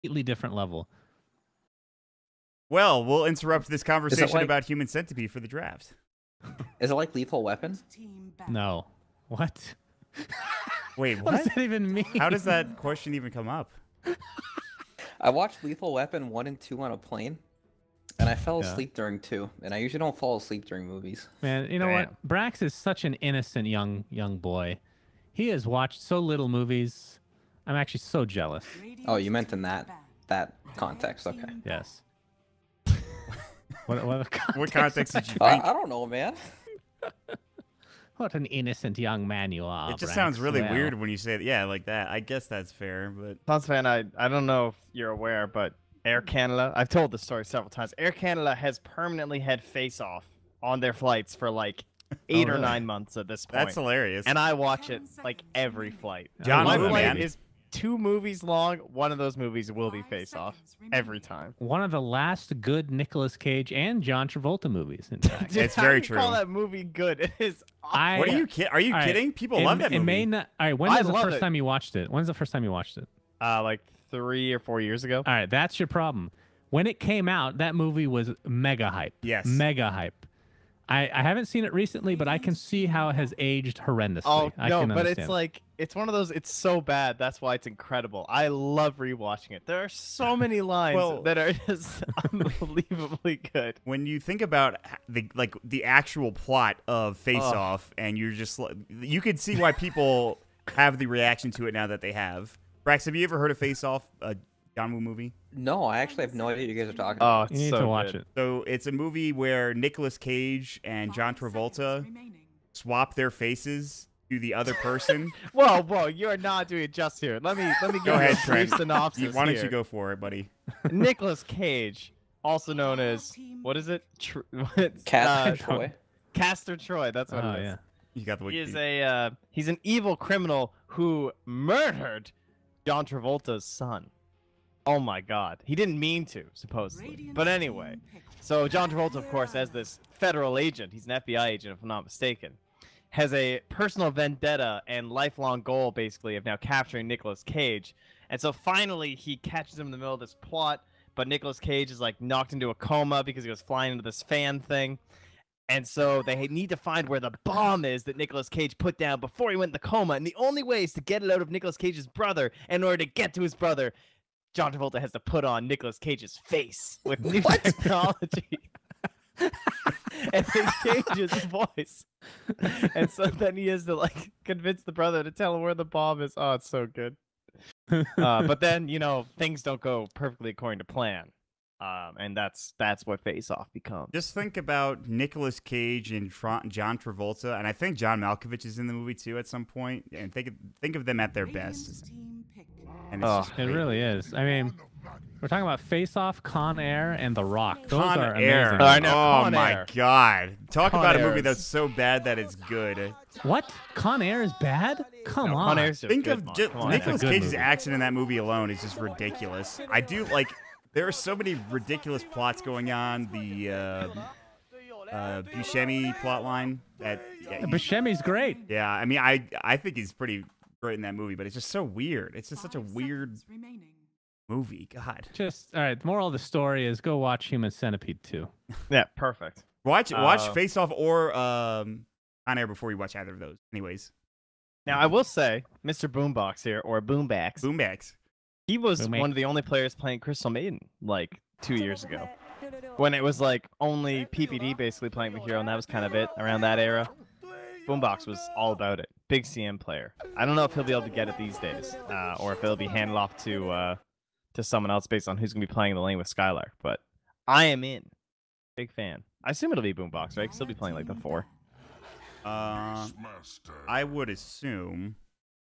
completely different level. Well, we'll interrupt this conversation about Human Centipede for the draft. Is it like Lethal Weapon? No. What? Wait, what does that even mean? How does that question even come up? I watched Lethal Weapon 1 and 2 on a plane, and I fell asleep during 2. And I usually don't fall asleep during movies. Man, you know what? Brax is such an innocent young boy. He has watched so little movies. I'm actually so jealous. Oh, you meant in that context? Okay. Yes. What context did you think? I don't know, man. What an innocent young man you are. It just sounds really weird when you say it. Yeah, like that. I guess that's fair, but... Sons fan, I don't know if you're aware, but Air Canada, I've told this story several times. Air Canada has permanently had Face Off on their flights for like 8 or 9 months at this point. That's hilarious. And I watch it like every flight. John, my flight is 2 movies long. One of those movies will be Face Off every time. One of the last good Nicolas Cage and John Travolta movies, in fact. It's very true. Call that movie good? It is. What are you kidding? Are you kidding? People love that movie. It may not. All right, when was the first time you watched it? When's the first time you watched it? Like 3 or 4 years ago. All right, that's your problem. When it came out, that movie was mega hype. Yes. Mega hype. I haven't seen it recently, but I can see how it has aged horrendously. Oh, no, but understand. it's like, it's one of those, it's so bad. That's why it's incredible. I love rewatching it. There are so many lines that are just unbelievably good. When you think about the actual plot of Face Off, and you're just, you could see why people have the reaction to it now that they have. Brax, have you ever heard of Face Off, a John Woo movie? No, I actually have no idea what you guys are talking about. You need to watch it. So it's a movie where Nicolas Cage and John Travolta swap their faces to the other person. Whoa, you are not doing it just here. Let me give go ahead, you a brief synopsis. Why don't you go for it, buddy? Nicolas Cage, also known as, what is it? Castor Troy. Castor Troy, that's what it is. Yeah. You got the He is he's an evil criminal who murdered John Travolta's son. Oh my God. He didn't mean to, supposedly. But anyway, so John Travolta, of course, as this federal agent, he's an FBI agent, if I'm not mistaken, has a personal vendetta and lifelong goal, basically, of now capturing Nicolas Cage. And so finally, he catches him in the middle of this plot, but Nicolas Cage is like knocked into a coma because he was flying into this fan thing. And so they need to find where the bomb is that Nicolas Cage put down before he went in the coma. And the only way is to get it out of Nicolas Cage's brother. In order to get to his brother, John Travolta has to put on Nicolas Cage's face with new technology. And it changes his voice. And so then he has to like convince the brother to tell him where the bomb is. Oh, it's so good. But then, you know, things don't go perfectly according to plan. And that's what Face Off becomes. Just think about Nicolas Cage and John Travolta, and I think John Malkovich is in the movie too at some point. And think of them at their best. And it really is. I mean, we're talking about Face Off, Con Air, and The Rock. Those Con are Air. amazing. I know. Oh my God! Talk about a movie that's so bad that it's good. What? Con Air is bad? Come on. Con Air's think of Nicolas Cage's movie. accent in that movie alone is just ridiculous. I do like. There are so many ridiculous plots going on. The Buscemi plotline. Buscemi's great. Yeah, I mean, I think he's pretty great in that movie, but it's just so weird. It's just such a weird movie. God. Just all right. The moral of the story is go watch Human Centipede 2. Yeah, perfect. Watch Face Off or On Air before you watch either of those. Anyways. Now I will say, Mr. Boombox here, or Boombax. Boombax. He was one of the only players playing Crystal Maiden like 2 years ago, when it was like only PPD basically playing the hero, and that was kind of it around that era. Boombox was all about it. Big CM player. I don't know if he'll be able to get it these days, or if it'll be handed off to someone else based on who's gonna be playing the lane with Skylark. But I am in. Big fan. I assume it'll be Boombox, right? 'Cause he'll be playing like the 4. I would assume.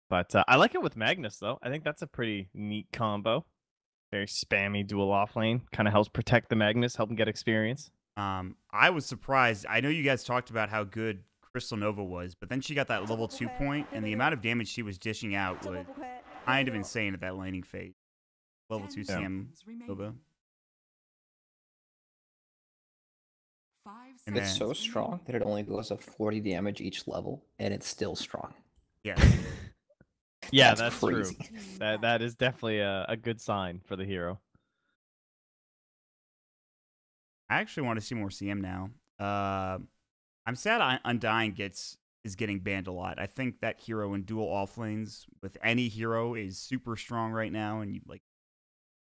But I like it with Magnus, though. I think that's a pretty neat combo. Very spammy dual off lane. Kind of helps protect the Magnus, help him get experience. I was surprised. I know you guys talked about how good Crystal Nova was, but then she got that level 2 point, and the amount of damage she was dishing out was kind of insane at that laning phase. Level 2 CM Nova. It's so strong that it only goes up 40 damage each level, and it's still strong. Yeah. Yeah, That's that's crazy. true. That is definitely a good sign for the hero. I actually want to see more CM now. I'm sad Undying is getting banned a lot. I think that hero in dual off lanes with any hero is super strong right now, and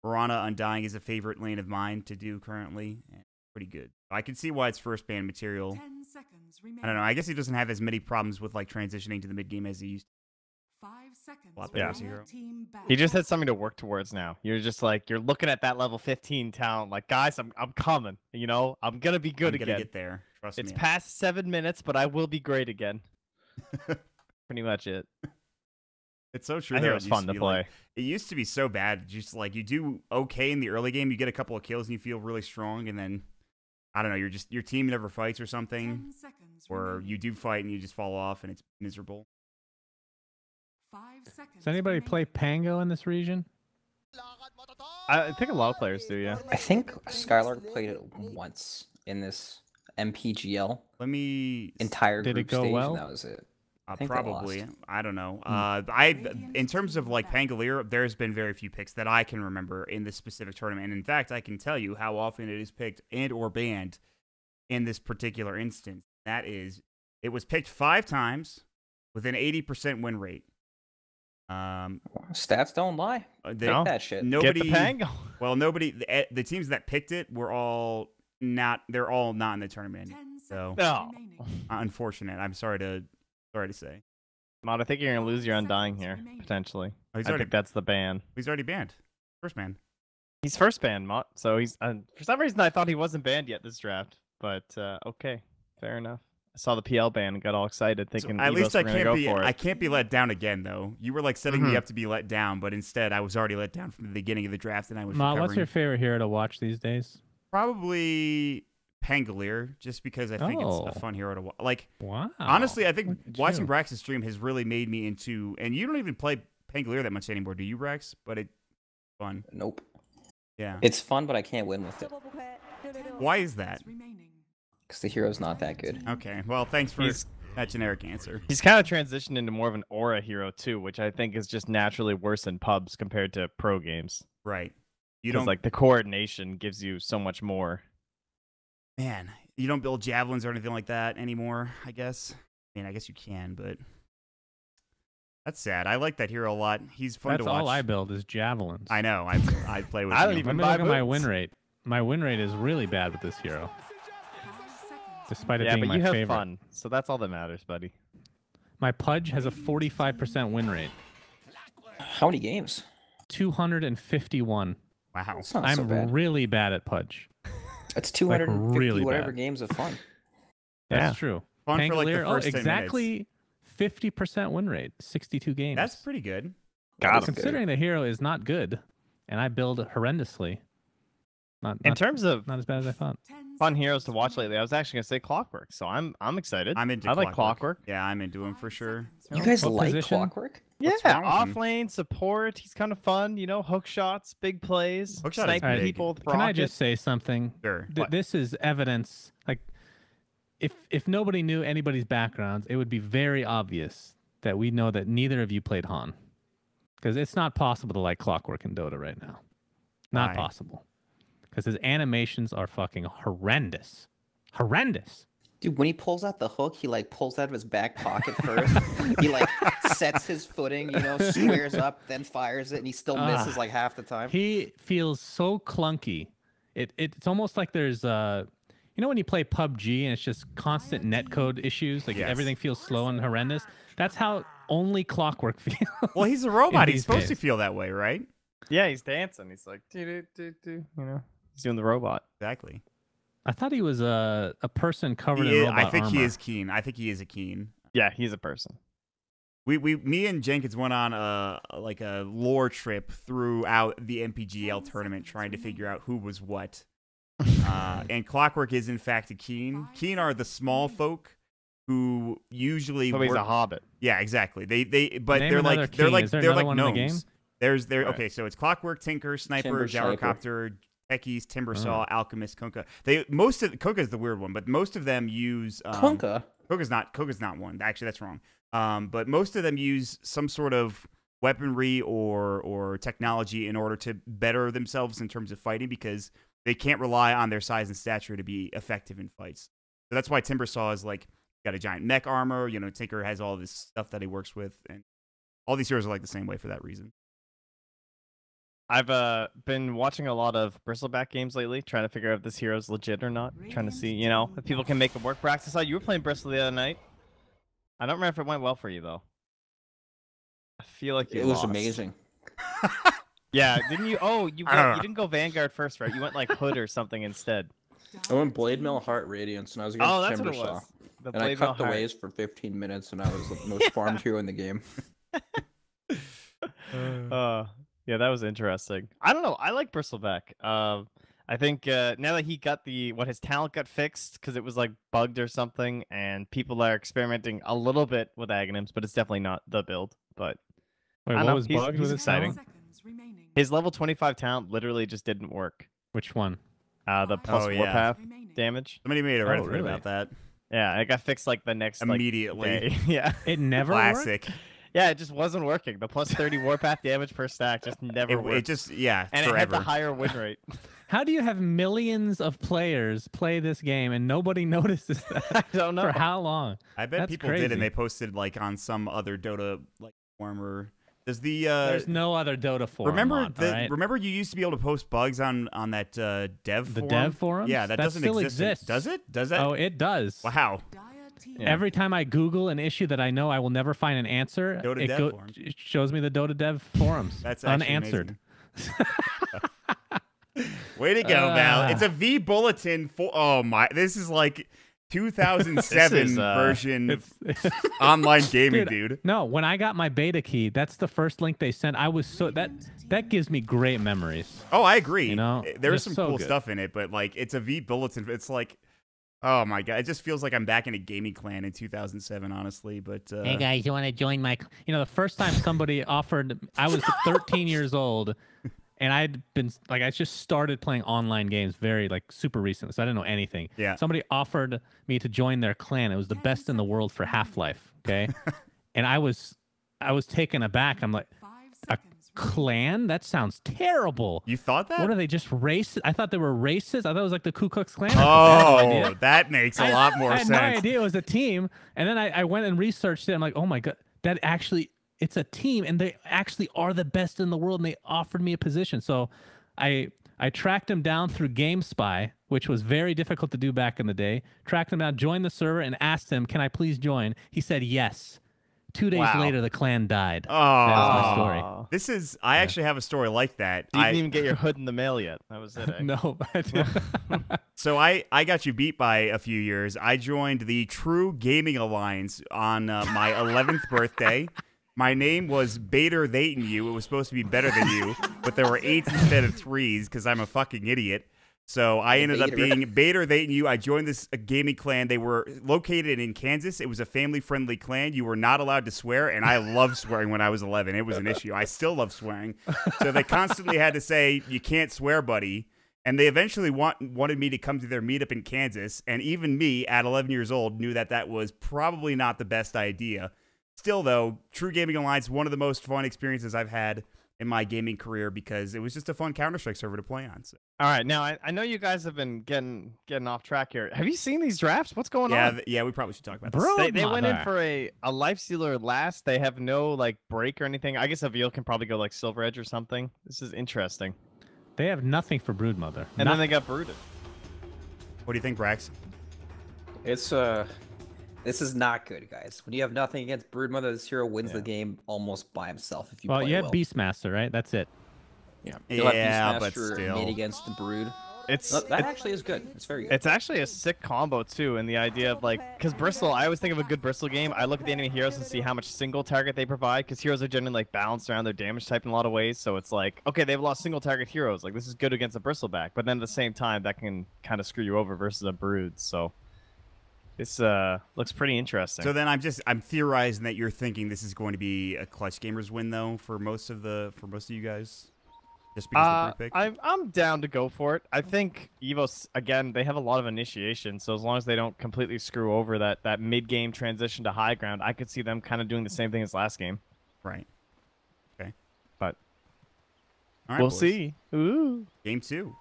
Piranha Undying is a favorite lane of mine to do currently. And pretty good. I can see why it's first ban material. 10 seconds I don't know. I guess he doesn't have as many problems with transitioning to the mid game as he used to. 5 seconds. A lot better Yeah. as a hero. Team back. He just had something to work towards now. You're just like, you're looking at that level 15 talent, like, guys, I'm coming. You know, I'm gonna be good I'm gonna again. get there. Trust It's me. past 7 minutes, but I will be great again. Pretty much it. It's so true. I hear though. it's It fun used to be play. It used to be so bad. Just you do okay in the early game, you get a couple of kills and you feel really strong, and then I don't know, your team never fights or something, 10 seconds or remaining. you do fight and you just fall off and it's miserable. 5 seconds. Does anybody play Pango in this region? I think a lot of players do, yeah. I think Skylar played it once in this MPGL Let me entire Did it group go stage, well? and that was it. think they probably. lost. I don't know. Radiant's In terms of team back. Pangolier, there's been very few picks that I can remember in this specific tournament. And in fact, I can tell you how often it is picked and or banned in this particular instance. That is, it was picked 5 times with an 80% win rate. Stats don't lie. They- No. That shit. Nobody, Get the Pango. well, nobody. The teams that picked it were all not. They're all not in the tournament. 10 So seconds No. remaining. unfortunate. I'm sorry to say. Mod, I think you're gonna lose your Undying here, potentially. Oh, he's I already think that's the ban. banned. First ban. He's first banned, Mod. So he's for some reason I thought he wasn't banned yet this draft, but okay, fair enough. I saw the PL ban and got all excited, thinking So at EVOS least I were gonna can't go be. for it. I can't be let down again, though. You were setting me Mhm. up to be let down, but instead I was already let down from the beginning of the draft, and I was Ma, recovering. what's your favorite hero to watch these days? Probably Pangolier, just because I think Oh. it's a fun hero to watch. Wow. Honestly, I Look think at watching you. Brax's stream has really made me into. And you don't even play Pangolier that much anymore, do you, Brax? But it's fun. Nope. Yeah. It's fun, but I can't win with it 10 Why is that? seconds remaining. because the hero's not that good. Okay. Well, thanks for He's that generic answer. he's kind of transitioned into more of an aura hero too, which I think is just naturally worse in pubs compared to pro games. Right. You Because don't like the coordination gives you so much more. Man, you don't build javelins or anything like that anymore, I guess. I mean, I guess you can, but that's sad. I like that hero a lot. He's fun That's to watch. all I build is javelins. I know. I play with I don't you. even Let me buy look at my boots. win rate. My win rate is really bad with this hero, 5 seconds despite it Yeah, being but my you have favorite. fun, so that's all that matters, buddy. My Pudge has a 45% win rate. How many games? 251. Wow. That's not I'm so bad. really bad at Pudge. It's 250 really whatever bad. games of fun. That's Yeah. true. Fun for the Pangolier, first 10 minutes. exactly 50% win rate, 62 games. That's pretty good. Got That's him. good. Considering the hero is not good, and I build horrendously. Not In terms of not as bad as I thought. 10 fun heroes to seconds watch remaining. lately, I was actually gonna say Clockwork, so I'm excited. I'm into I like Clockwork. Yeah, I'm into him for sure. You guys What like position? Clockwork? Yeah, What's wrong with off him? lane support. He's kind of fun, hook shots, big plays, Hookshot is sniping big. people with Can I rockets. just say something? Sure. This is evidence. Like, if nobody knew anybody's backgrounds, it would be very obvious that we know that neither of you played Han, because it's not possible to like Clockwork in Dota right now. Not Why? possible. Because his animations are fucking horrendous. Horrendous. Dude, when he pulls out the hook, he pulls out of his back pocket first. He sets his footing, squares up, then fires it, and he still misses half the time. He feels so clunky. It's almost like there's when you play PUBG and it's just constant netcode issues, like Yes. everything feels slow and horrendous. That's how only Clockwork feels. Well, he's a robot. in He's these supposed to days. feel that way, right? Yeah, he's dancing. He's like, do, he's doing the robot. Exactly. I thought he was a person covered in robot I think he armor. is keen. I think he is a keen. Yeah, he's a person. Me and Jenkins went on a lore trip throughout the MPGL tournament, trying to figure out who was what. And Clockwork is in fact a keen. Keen are the small folk who usually So he's a work- hobbit. Yeah, exactly. But Name they're another like they're keen. like Is there they're another like one in the gnomes. game? Okay, so it's Clockwork, Tinker, Sniper, Timber, Sniper. Gyrocopter, Techies, Timbersaw, Alchemist, Kunkka. Kunkka is the weird one, but most of them use Kunkka? Kunkka's not one. Actually, that's wrong. But most of them use some sort of weaponry or technology in order to better themselves in terms of fighting because they can't rely on their size and stature to be effective in fights. So that's why Timbersaw is like got a giant mech armor. You know, Tinker has all this stuff that he works with, and all these heroes are like the same way for that reason. I've been watching a lot of Bristleback games lately, trying to figure out if this hero's legit or not. Trying to see, you know, if people can make it work. Brax, I saw you were playing Bristle the other night. I don't remember if it went well for you though. I feel like you It was lost. amazing. Yeah, didn't you? Oh, you didn't go Vanguard first, right? You went like Hood or something instead. I went Blade Mail, Heart Radiance, and I was against Oh, that's what it Timbersaw. was. The And I Blade cut Mail the Heart. waves for 15 minutes, and I was the most farmed hero in the game. Yeah, that was interesting. I don't know. I like Bristleback. I think now that he got his talent got fixed because it was like bugged or something, and people are experimenting a little bit with Aghanims, but it's definitely not the build. But Wait, I don't what know, was he's- bugged he's with his exciting. talent? His level 25 talent literally just didn't work. Which one? The plus Oh, yeah. warpath damage. Somebody made a Reddit thread really? about that. Yeah, it got fixed like the next like, Immediately. day. Yeah. It never worked? Classic. Yeah, it just wasn't working. The plus 30 warpath damage per stack just never worked. It just, yeah, and it had forever. the higher win rate. How do you have millions of players play this game and nobody notices that? I don't know. For how long? I bet That's people crazy. did, and they posted like on some other Dota like forum or does the There's no other Dota forum. Right? remember you used to be able to post bugs on that dev The forum? dev forums? Yeah, that doesn't still exist. exists. Does it? Does that? Oh, it does. Wow. Yeah. Every time I Google an issue that I know I will never find an answer, Dota dev forums. it shows me the Dota dev forums. That's actually unanswered. Way to go, Val. It's a V bulletin for oh my this is like 2007 This is, version online gaming, dude. No, when I got my beta key, that's the first link they sent. I was so that gives me great memories. Oh, I agree. You know, there's just some so cool good. stuff in it, but like it's a V bulletin. It's like, oh my god, it just feels like I'm back in a gaming clan in 2007, honestly. But Hey guys, you want to join my? You know, the first time somebody offered, I was 13 years old, and I'd been like, I just started playing online games very like super recently, so I didn't know anything. Yeah. Somebody offered me to join their clan. It was the best in the world for Half-Life. Okay, and I was taken aback. I'm like, a clan? That sounds terrible. you thought that? What are they, just racist? I thought they were racist. I thought it was like the Ku Klux Klan. I had no Oh, idea. that makes a lot more I had sense. no idea it was a team. And then I went and researched it. I'm like, oh my God, that actually, it's a team. And they actually are the best in the world. And they offered me a position. So I tracked him down through GameSpy, which was very difficult to do back in the day. Tracked him down, joined the server, and asked him, can I please join? He said yes. 2 days Wow. later, the clan died. Oh, That was my story. Aw. This is. I actually have a story like that. You didn't even get your hood in the mail yet. That was it. Eh? No, I didn't. So I got you beat by a few years. I joined the True Gaming Alliance on my 11th birthday. My name was Bader They Than You. It was supposed to be better than you, but there were 8s instead of 3s because I'm a fucking idiot. So I ended up being Bader They Than You. I joined this gaming clan. They were located in Kansas. It was a family-friendly clan. You were not allowed to swear, and I loved swearing when I was 11. It was an issue. I still love swearing. So they constantly had to say, you can't swear, buddy. And they eventually wanted me to come to their meetup in Kansas. And even me, at 11 years old, knew that was probably not the best idea. Still, though, True Gaming Alliance, one of the most fun experiences I've had in my gaming career because it was just a fun Counter-Strike server to play on. So. All right, now I know you guys have been getting off track here. Have you seen these drafts? What's going on? Yeah, we probably should talk about this. Bro, They went in mother. for a lifestealer last. They have no like break or anything. I guess Avil can probably go like Silver Edge or something. This is interesting. They have nothing for Broodmother. And then they got brooded. What do you think, Brax? It's this is not good, guys. When you have nothing against Broodmother, this hero wins the game almost by himself if you Well, play you have well. Beastmaster, right? That's it. Yeah, you'll have Yeah, but Beastmaster still. made against the Brood. It's That actually is good. It's very good. It's actually a sick combo too, in the idea of like, because Bristle, I always think of a good Bristle game. I look at the enemy heroes and see how much single target they provide, because heroes are generally like balanced around their damage type in a lot of ways. So it's like, okay, they've lost single target heroes. Like this is good against a Bristleback, but then at the same time, that can kind of screw you over versus a Brood. So this looks pretty interesting. So then I'm theorizing that you're thinking this is going to be a Clutch Gamers win though for most of you guys. Just because of the pre-pick? I'm down to go for it. I think EVOS, again, they have a lot of initiation, so as long as they don't completely screw over that mid-game transition to high ground, I could see them kind of doing the same thing as last game. Right. but All right, we'll boys. see. Ooh. Game 2.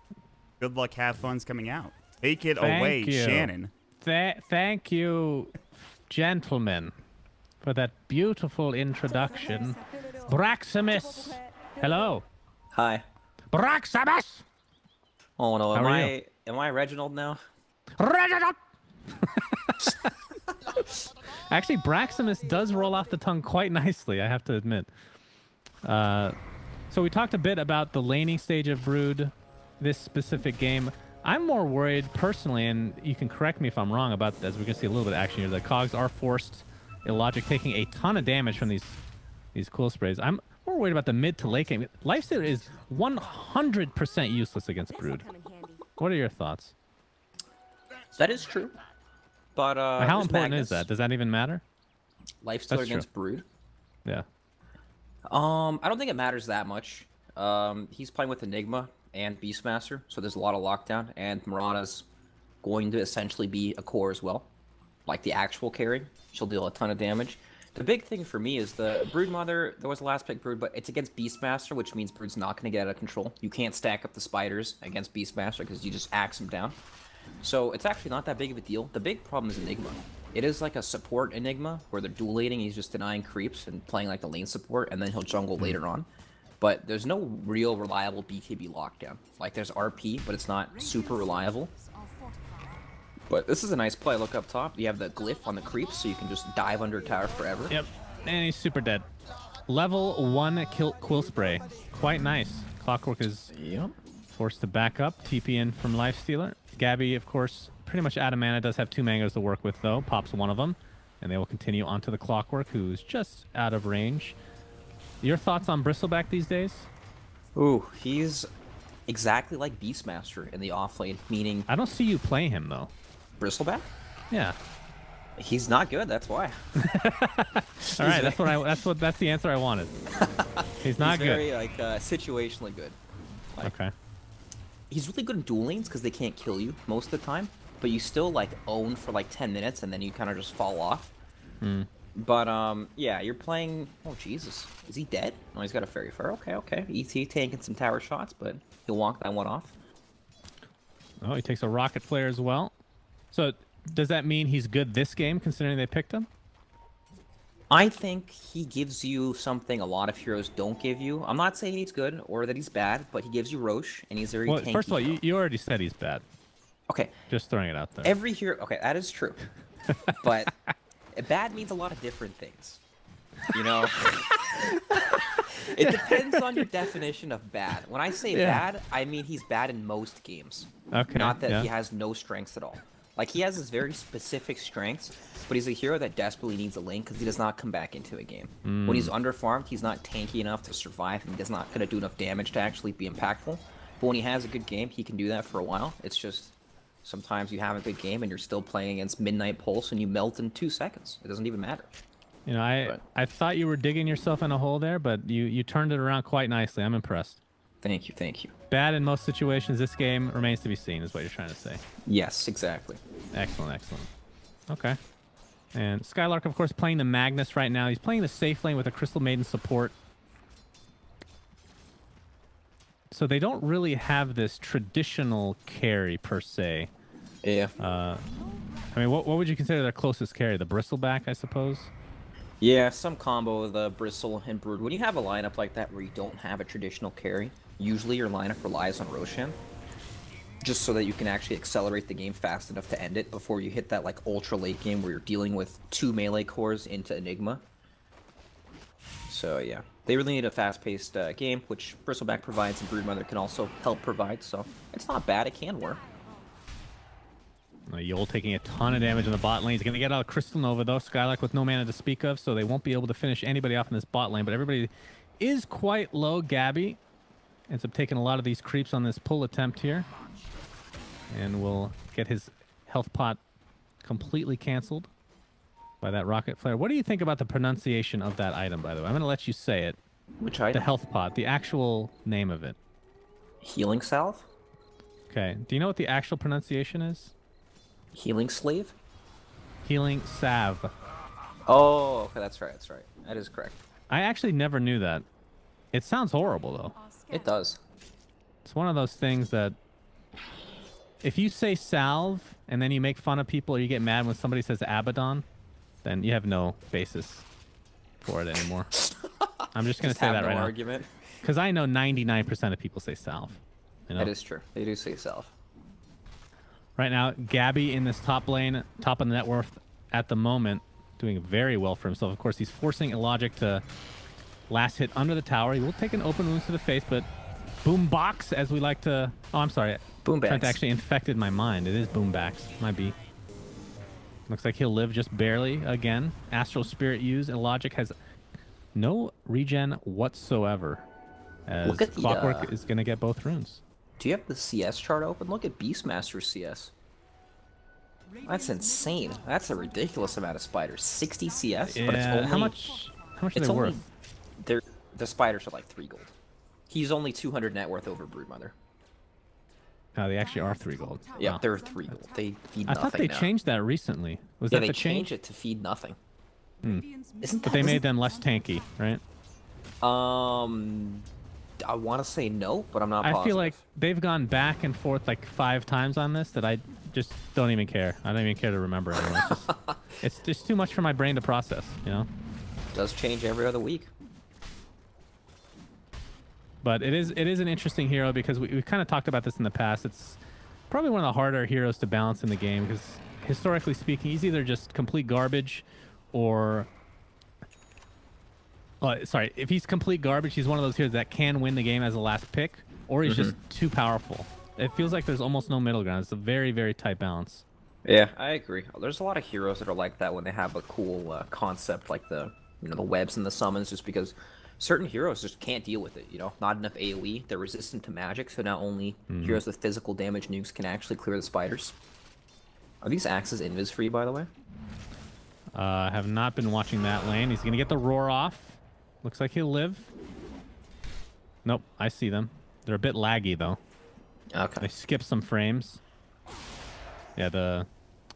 Good luck, have fun's coming out. Take it Thank away, you. Shannon. Thank you, gentlemen, for that beautiful introduction. Braximus. Hello. Hi. Braximus. Oh no, How are you? am I Reginald now? Reginald. Actually, Braximus does roll off the tongue quite nicely, I have to admit. So we talked a bit about the laning stage of Brood, this specific game. I'm more worried personally, and you can correct me if I'm wrong about this. We're going to see a little bit of action here. The cogs are forced illogic, taking a ton of damage from these cool sprays. I'm more worried about the mid to late game. Lifesteal is 100% useless against Brood. What are your thoughts? That is true. But How there's important Magnus. is that? Does that even matter? Lifesteal That's against Brood? Yeah. I don't think it matters that much. He's playing with Enigma and Beastmaster, so there's a lot of lockdown, and Marana's going to essentially be a core as well. Like the actual carry. She'll deal a ton of damage. The big thing for me is the Brood Mother, there was the last pick Brood, but it's against Beastmaster, which means Brood's not going to get out of control. You can't stack up the spiders against Beastmaster because you just axe him down. So it's actually not that big of a deal. The big problem is Enigma. It is like a support Enigma, where they're dual laning, he's just denying creeps and playing like the lane support, and then he'll jungle later on. But there's no real reliable BKB lockdown. Like there's RP, but it's not super reliable. But this is a nice play. Look up top. You have the glyph on the creeps, so you can just dive under tower forever. Yep. And he's super dead. Level 1 Quill Spray. Quite nice. Clockwork is forced to back up. TP in from Lifestealer. Gabby, of course, pretty much out of mana. Does have 2 mangoes to work with, though. Pops one of them. And they will continue onto the Clockwork, who's just out of range. Your thoughts on Bristleback these days? Ooh, he's exactly like Beastmaster in the offlane, meaning I don't see you play him, though. Bristleback? Yeah. He's not good, that's why. All right, that's the answer I wanted. He's not He's good. very, like, situationally good. Like, Okay. he's really good in duel lanes because they can't kill you most of the time, but you still, like, own for, like, 10 minutes and then you kind of just fall off. But, yeah, you're playing... Oh, Jesus. Is he dead? Oh, he's got a Fairy Fire. Okay, okay. ET tanking some tower shots, but he'll walk that one off. Oh, he takes a Rocket Flare as well. So, does that mean he's good this game, considering they picked him? I think he gives you something a lot of heroes don't give you. I'm not saying he's good or that he's bad, but he gives you Roche, and he's very Well, tanky. first of all, you already said he's bad. Okay, Just throwing it out there. every hero... Okay, that is true. But bad means a lot of different things. You know? It depends on your definition of bad. When I say bad, I mean he's bad in most games. Okay. Not that yeah. he has no strengths at all. Like, he has his very specific strengths, but he's a hero that desperately needs a lane because he does not come back into a game. When he's underfarmed, he's not tanky enough to survive, and he's not going to do enough damage to actually be impactful. But when he has a good game, he can do that for a while. It's just, sometimes you have a good game and you're still playing against Midnight Pulse and you melt in 2 seconds. It doesn't even matter. You know, I thought you were digging yourself in a hole there, but you turned it around quite nicely. I'm impressed. Thank you, thank you. Bad in most situations. This game remains to be seen, is what you're trying to say. Yes, exactly. Excellent, excellent. Okay. And Skylark, of course, playing the Magnus right now. He's playing the safe lane with a Crystal Maiden support. So they don't really have this traditional carry, per se. Yeah. I mean, what would you consider their closest carry? The Bristleback, I suppose? Yeah, some combo of the Bristle and Brood. When you have a lineup like that where you don't have a traditional carry, usually your lineup relies on Roshan. Just so that you can actually accelerate the game fast enough to end it before you hit that like ultra late game where you're dealing with 2 melee cores into Enigma. So yeah, they really need a fast-paced game, which Bristleback provides and Broodmother can also help provide, so it's not bad, it can work. Yol taking a ton of damage in the bot lane. He's going to get out of Crystal Nova, though. Skylark with no mana to speak of, so they won't be able to finish anybody off in this bot lane. But everybody is quite low. Gabby ends up taking a lot of these creeps on this pull attempt here. And will get his health pot completely canceled by that Rocket Flare. What do you think about the pronunciation of that item, by the way? I'm going to let you say it. Which The item? health pot, the actual name of it. Healing Salve? Okay. Do you know what the actual pronunciation is? Healing Slave? Healing salve. Oh, okay, that's right, that's right. That is correct. I actually never knew that. It sounds horrible though. It does. It's one of those things that if you say salve and then you make fun of people or you get mad when somebody says Abaddon, then you have no basis for it anymore. I'm just going to say that right argument. now. Because I know 99% of people say salve. You know? That is true. They do say salve. Right now, Gabby in this top lane, top of the net worth at the moment, doing very well for himself. Of course, he's forcing Illogic to last hit under the tower. He will take an open wound to the face, but Boombox, as we like to... Oh, I'm sorry. Boombax. Trent actually infected my mind. It is Boombax. Might be. Looks like he'll live just barely again. Astral Spirit used, and Illogic has no regen whatsoever. As Look at the, Clockwork is going to get both runes. Do you have the CS chart open? Look at Beastmaster's CS. That's insane. That's a ridiculous amount of spiders. 60 CS, Yeah, but it's only... how much are they only, worth? The spiders are like 3 gold. He's only 200 net worth over Broodmother. Oh, they actually are 3 gold. Yeah, Wow. they're 3 gold. They feed I nothing thought they now. changed that recently. Was Yeah, that they the change? changed it to feed nothing. Isn't But they made them less tanky, right? I want to say no, but I'm not positive. I feel like they've gone back and forth like 5 times on this that I just don't even care. I don't even care to remember anymore. It's just too much for my brain to process, you know? It does change every other week. But it is an interesting hero because we've kind of talked about this in the past. It's probably one of the harder heroes to balance in the game because historically speaking, he's either just complete garbage or... sorry, if he's complete garbage, he's one of those heroes that can win the game as a last pick, or he's just too powerful. It feels like there's almost no middle ground. It's a very, very tight balance. Yeah, I agree. There's a lot of heroes that are like that when they have a cool concept like the webs and the summons, just because certain heroes just can't deal with it. Not enough AoE. They're resistant to magic, so now only heroes with physical damage nukes can actually clear the spiders. Are these axes invis free, by the way? I have not been watching that lane. He's gonna get the roar off. Looks like he'll live. Nope, I see them. They're a bit laggy though. Okay. They skip some frames. Yeah,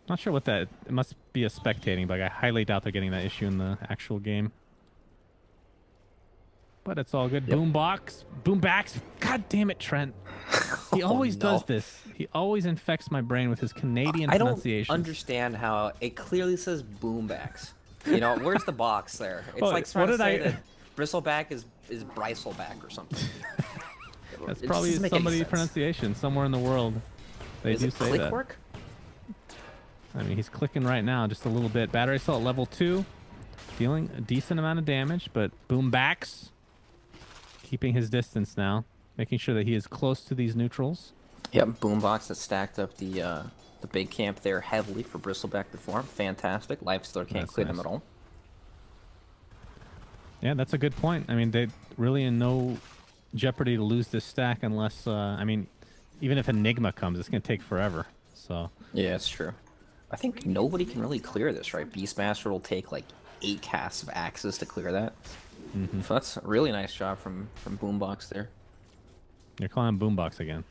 not sure what that... It must be a spectating bug. I highly doubt they're getting that issue in the actual game. But it's all good. Yep. Boombacks. God damn it, Trent. He always no. does this. He always infects my brain with his Canadian I don't pronunciation. understand how it clearly says boombacks. Where's the box there? It's Oh, like trying what to did say I- that bristleback is bristleback or something. That's It probably doesn't make any somebody's sense. pronunciation somewhere in the world. They Is do it say click that. work? I mean, he's clicking right now just a little bit. Battery cell at level 2. Dealing a decent amount of damage, but Boombacks keeping his distance now. Making sure that he is close to these neutrals. Yep, boombox that stacked up the big camp there heavily for bristleback to form. Fantastic. Lifestealer can't That's clear them nice. at all. Yeah, that's a good point. I mean, they're really in no jeopardy to lose this stack unless, I mean, even if Enigma comes, it's going to take forever. So Yeah, it's true. I think nobody can really clear this, right? Beastmaster will take like 8 casts of axes to clear that. So that's a really nice job from Boombox there. you're calling him Boombox again.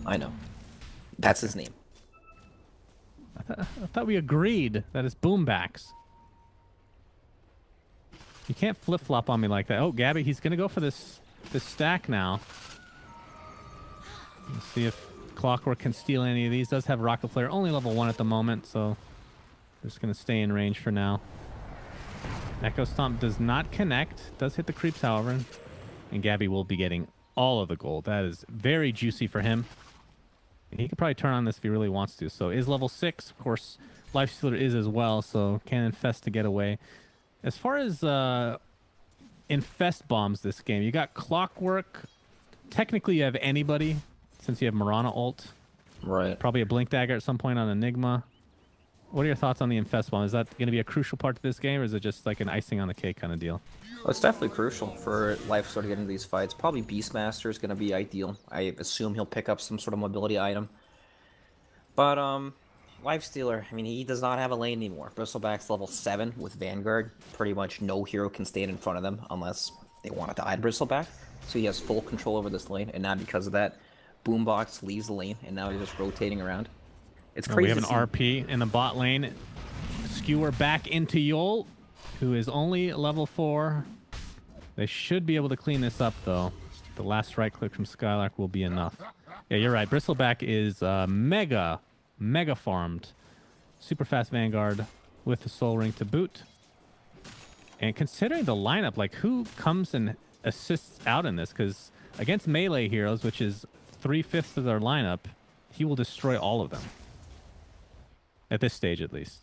I know. That's his name. I thought we agreed that it's Boombacks. You can't flip-flop on me like that. Oh, Gabby, he's going to go for this stack now. Let's see if Clockwork can steal any of these. Does have Rocket Flare, only level 1 at the moment, so just going to stay in range for now. Echo Stomp does not connect. Does hit the creeps, however. And Gabby will be getting all of the gold. That is very juicy for him. He could probably turn on this if he really wants to. So is level 6. Of course, Lifestealer is as well, so can infest to get away. As far as infest bombs this game, you got Clockwork. Technically, you have anybody since you have Mirana ult. Right. Probably a Blink Dagger at some point on Enigma. What are your thoughts on the infest bomb? Is that going to be a crucial part to this game, or is it just like an icing on the cake kind of deal? Well, it's definitely crucial for Lifestealer to get into these fights. Probably Beastmaster is going to be ideal. I assume he'll pick up some sort of mobility item. But, Lifestealer, I mean, he does not have a lane anymore. Bristleback's level 7 with Vanguard. Pretty much no hero can stand in front of them unless they want to hide Bristleback. So he has full control over this lane, and now because of that, Boombox leaves the lane, and now he's just rotating around. It's crazy. We have an RP in the bot lane. Skewer back into Yol, who is only level 4. They should be able to clean this up, though. The last right click from Skylark will be enough. Yeah, you're right. Bristleback is mega farmed. Super fast Vanguard with the Soul Ring to boot. And considering the lineup, like, who comes and assists out in this? Because against melee heroes, which is 3/5 of their lineup, he will destroy all of them. At this stage, at least.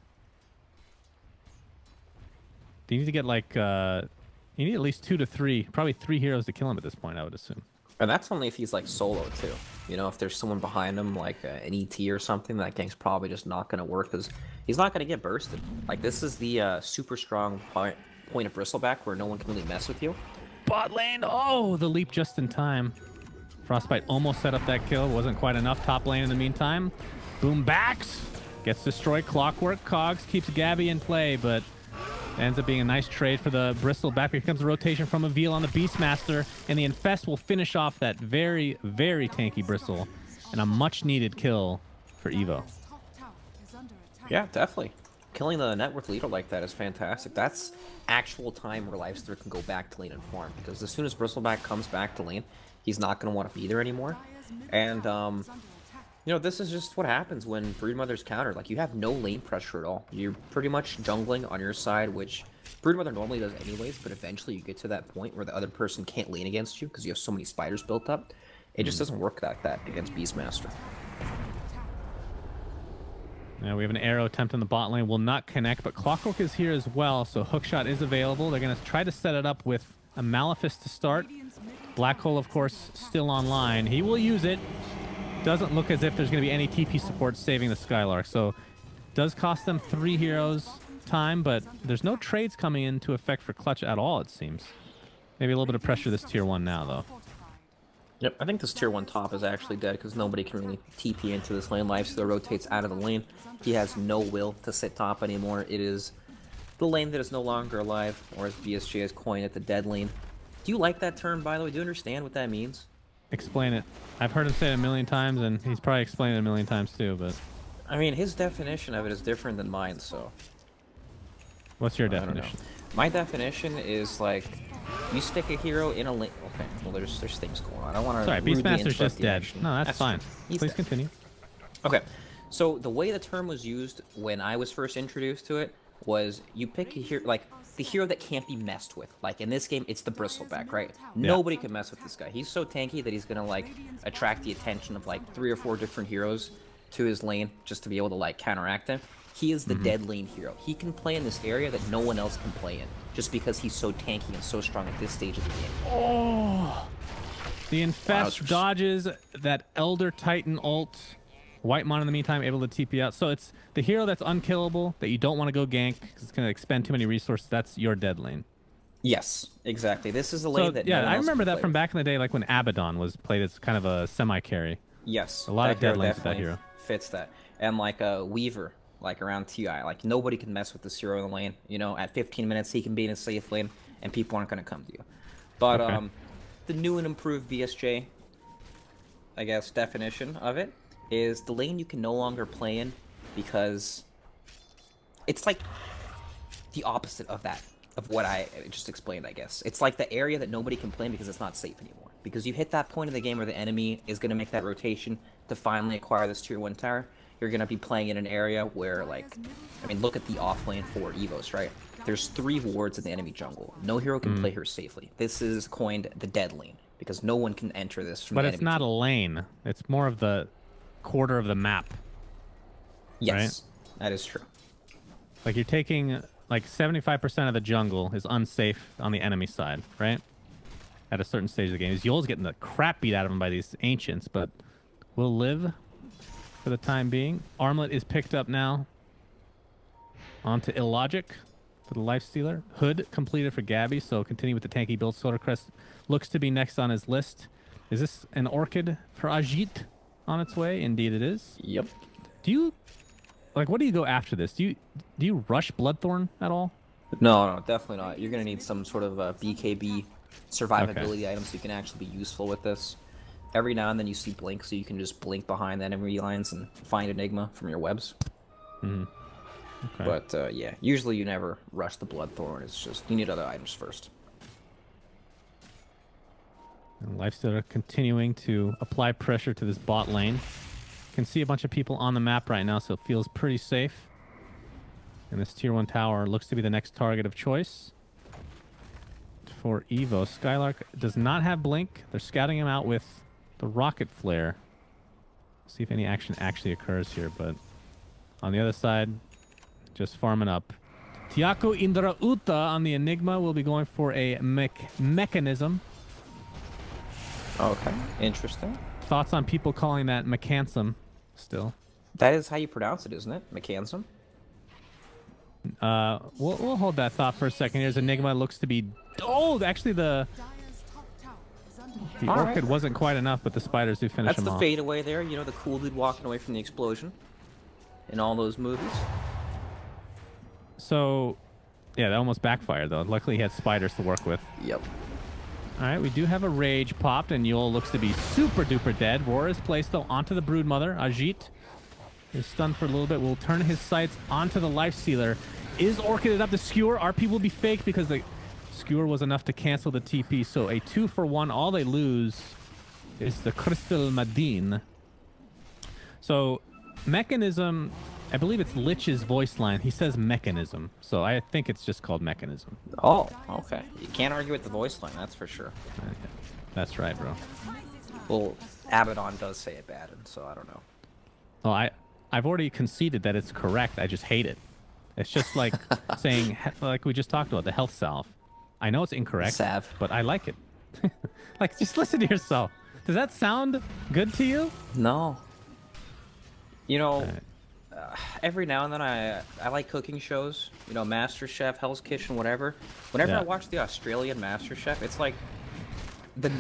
Do you need to get, like, you need at least 2 to 3, probably 3 heroes to kill him at this point, I would assume. And that's only if he's, like, solo, too. You know, if there's someone behind him, like an ET or something, that gank's probably just not going to work, because he's not going to get bursted. Like, this is the super strong point of Bristleback where no one can really mess with you. Bot lane! Oh, the leap just in time. Frostbite almost set up that kill. Wasn't quite enough. Top lane in the meantime. Boom backs. Gets destroyed. Clockwork. Cogs keeps Gabby in play, but ends up being a nice trade for the Bristleback. Here comes a rotation from Avil on the Beastmaster, and the Infest will finish off that very, very tanky Bristle. And a much-needed kill for Evo. Yeah, definitely. Killing the network leader like that is fantastic. That's actual time where Lifestealer can go back to lane and farm, because as soon as Bristleback comes back to lane, he's not going to want to be there anymore. And, you know, this is just what happens when Broodmother's countered. Like, you have no lane pressure at all. You're pretty much jungling on your side, which Broodmother normally does anyways, but eventually you get to that point where the other person can't lane against you because you have so many spiders built up. It just doesn't work like that against Beastmaster. Yeah, we have an arrow attempt in the bot lane. Will not connect, but Clockwork is here as well, so Hookshot is available. They're going to try to set it up with a Malefice to start. Black Hole, of course, still online. He will use it. Doesn't look as if there's going to be any TP support saving the Skylark, so does cost them 3 heroes time, but there's no trades coming into effect for Clutch at all, it seems. Maybe a little bit of pressure this tier 1 now, though. Yep, I think this tier 1 top is actually dead because nobody can really TP into this lane. Lifestealer rotates out of the lane. He has no will to sit top anymore. It is the lane that is no longer alive, or as BSJ has coined it, the dead lane. Do you like that term, by the way? Do you understand what that means? Explain it. I've heard him say it a million times, and he's probably explained it a million times too, but... I mean, his definition of it is different than mine, so... What's your definition? My definition is, like, you stick a hero in a lane... Okay, well, there's things going on. I don't want to... Sorry, Beastmaster's just dead. Action. No, that's fine. Please dead. Continue. Okay, so the way the term was used when I was first introduced to it was you pick a hero, like, the hero that can't be messed with. Like, in this game, it's the Bristleback, right? Yeah. Nobody can mess with this guy. He's so tanky that he's gonna, like, attract the attention of, like, 3 or 4 different heroes to his lane just to be able to, like, counteract him. He is the dead lane hero. He can play in this area that no one else can play in, just because he's so tanky and so strong at this stage of the game. Oh! The Infest dodges that Elder Titan ult. Whitemon in the meantime able to TP out. So it's the hero that's unkillable, that you don't want to go gank because it's going to expend too many resources. That's your dead lane. Yes, exactly. This is a lane that yeah, no one I else remember can that play from with. back in the day, like when Abaddon was played as kind of a semi-carry. Yes. A lot of dead lanes with that hero. Fits that. And like a Weaver, like around TI, like nobody can mess with this hero in the lane. You know, at 15 minutes he can be in a safe lane and people aren't going to come to you. But the new and improved BSJ, I guess, definition of it is the lane you can no longer play in because it's like the opposite of that, of what I just explained, I guess. It's like the area that nobody can play in because it's not safe anymore. Because you hit that point in the game where the enemy is going to make that rotation to finally acquire this tier 1 tower, you're going to be playing in an area where, like, I mean, look at the offlane for EVOS, right? There's 3 wards in the enemy jungle. No hero can play her safely. This is coined the dead lane because no one can enter this from the enemy. But it's not a lane. It's more of the quarter of the map. Yes, right? That is true. Like, you're taking, like, 75% of the jungle is unsafe on the enemy side, right? At a certain stage of the game. Yul's getting the crap beat out of him by these ancients, but will live for the time being. Armlet is picked up now. Onto Illogic for the Lifestealer. Hood completed for Gabby, so continue with the tanky build. Solarcrest looks to be next on his list. Is this an Orchid for Ajit on its way? Indeed it is. Yep. Do you, like, what do you go after this? Do you rush Bloodthorn at all? No, definitely not. You're going to need some sort of BKB survivability items so you can actually be useful with this. Every now and then you see Blink, so you can just blink behind the enemy lines and find Enigma from your webs. Okay. But yeah, usually you never rush the Bloodthorn. It's just, you need other items first. And Lifestealer continuing to apply pressure to this bot lane. Can see a bunch of people on the map right now, so it feels pretty safe. And this tier 1 tower looks to be the next target of choice for EVOS. Skylark does not have Blink. They're scouting him out with the Rocket Flare. See if any action actually occurs here, but on the other side, just farming up. Tiako Indra Uta on the Enigma will be going for a mechanism. Okay, interesting. Thoughts on people calling that mechanism still? That is how you pronounce it, isn't it? Mechanism? We'll hold that thought for a second. Here's Enigma. Looks to be... Oh, actually the Orchid wasn't quite enough, but the spiders do finish him off. That's the fadeaway there. You know, the cool dude walking away from the explosion in all those movies. So, yeah, that almost backfired, though. Luckily, he had spiders to work with. Yep. All right, we do have a Rage popped, and Yul looks to be super-duper dead. Roar is placed, though, onto the Broodmother. Ajit is stunned for a little bit. Will turn his sights onto the Lifestealer. Is Orchided up? The Skewer. RP will be fake because the Skewer was enough to cancel the TP. So a 2-for-1. All they lose is the Crystal Madine. So Mechanism, I believe it's Lich's voice line. He says Mechanism. So I think it's just called Mechanism. Oh, okay. You can't argue with the voice line, that's for sure. That's right, bro. Well, Abaddon does say it bad, and so I don't know. Well, I've already conceded that it's correct. I just hate it. It's just like saying, like we just talked about, the health salve. I know it's incorrect, Salve. but I like it. Like, just listen to yourself. Does that sound good to you? No. You know, every now and then I like cooking shows. You know, MasterChef, Hell's Kitchen, whatever. Whenever I watch the Australian MasterChef, it's like the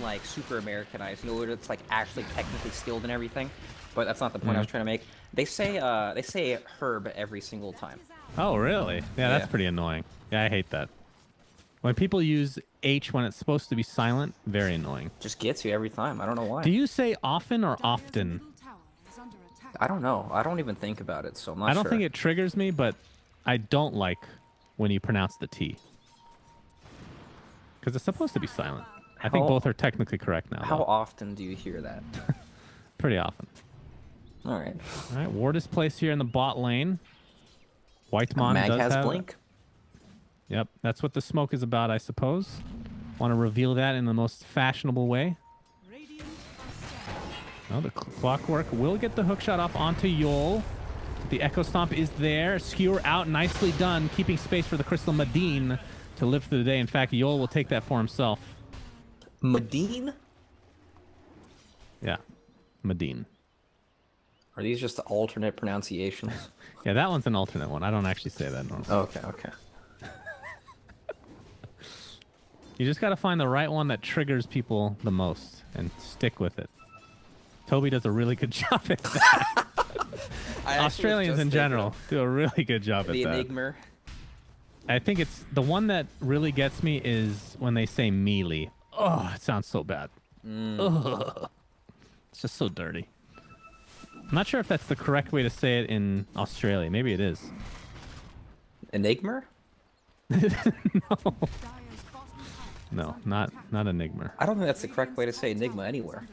like super Americanized. You know, where it's like actually technically skilled and everything. But that's not the point I was trying to make. They say herb every single time. Oh, really? Yeah, that's pretty annoying. Yeah, I hate that. When people use H when it's supposed to be silent, very annoying. Just gets you every time. I don't know why. Do you say often or often? I don't know. I don't even think about it, so I'm not sure. I don't think it triggers me, but I don't like when you pronounce the T. Because it's supposed to be silent. I think both are technically correct now. How often do you hear that? Pretty often. All right. All right, ward is placed here in the bot lane. Whitemon Mag does has have... blink. Yep, that's what the smoke is about, I suppose. Want to reveal that in the most fashionable way. Oh, the Clockwork will get the hookshot off onto Yol. The Echo Stomp is there. Skewer out, nicely done, keeping space for the Crystal Madine to live through the day. In fact, Yol will take that for himself. Madine? Yeah, Madine. Are these just the alternate pronunciations? Yeah, that one's an alternate one. I don't actually say that normally. Okay, okay. You just got to find the right one that triggers people the most and stick with it. Toby does a really good job at that. Australians in general do a really good job at that. The Enigma. I think it's the one that really gets me is when they say melee. Oh, it sounds so bad. Ugh. It's just so dirty. I'm not sure if that's the correct way to say it in Australia. Maybe it is. Enigma? No, not Enigma. I don't think that's the correct way to say Enigma anywhere.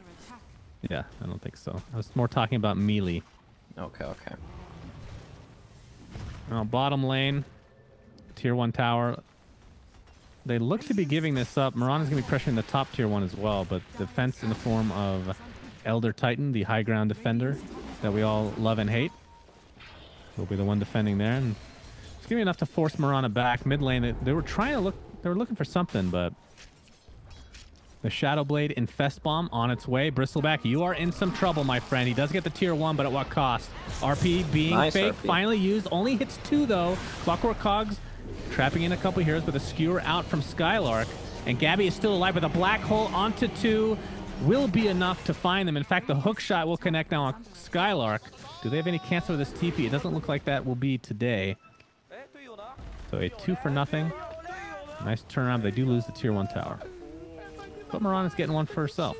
Yeah, I don't think so. I was more talking about melee. Okay, okay. Now, bottom lane, tier 1 tower. They look to be giving this up. Mirana's going to be pressuring the top tier 1 as well, but defense in the form of Elder Titan, the high ground defender that we all love and hate, will be the one defending there. And it's going to be enough to force Mirana back. Mid lane, they were trying to look, they were looking for something, but the Shadow Blade Infest Bomb on its way. Bristleback, you are in some trouble, my friend. He does get the tier 1, but at what cost? RP being nice fake, RP. finally used. Only hits 2, though. Clockwork Cogs trapping in a couple heroes, but a Skewer out from Skylark. And Gabby is still alive, but the Black Hole onto 2 will be enough to find them. In fact, the hook shot will connect now on Skylark. Do they have any cancel for this TP? It doesn't look like that will be today. So a 2 for nothing. Nice turnaround. They do lose the tier 1 tower. But Mirana's getting one for herself.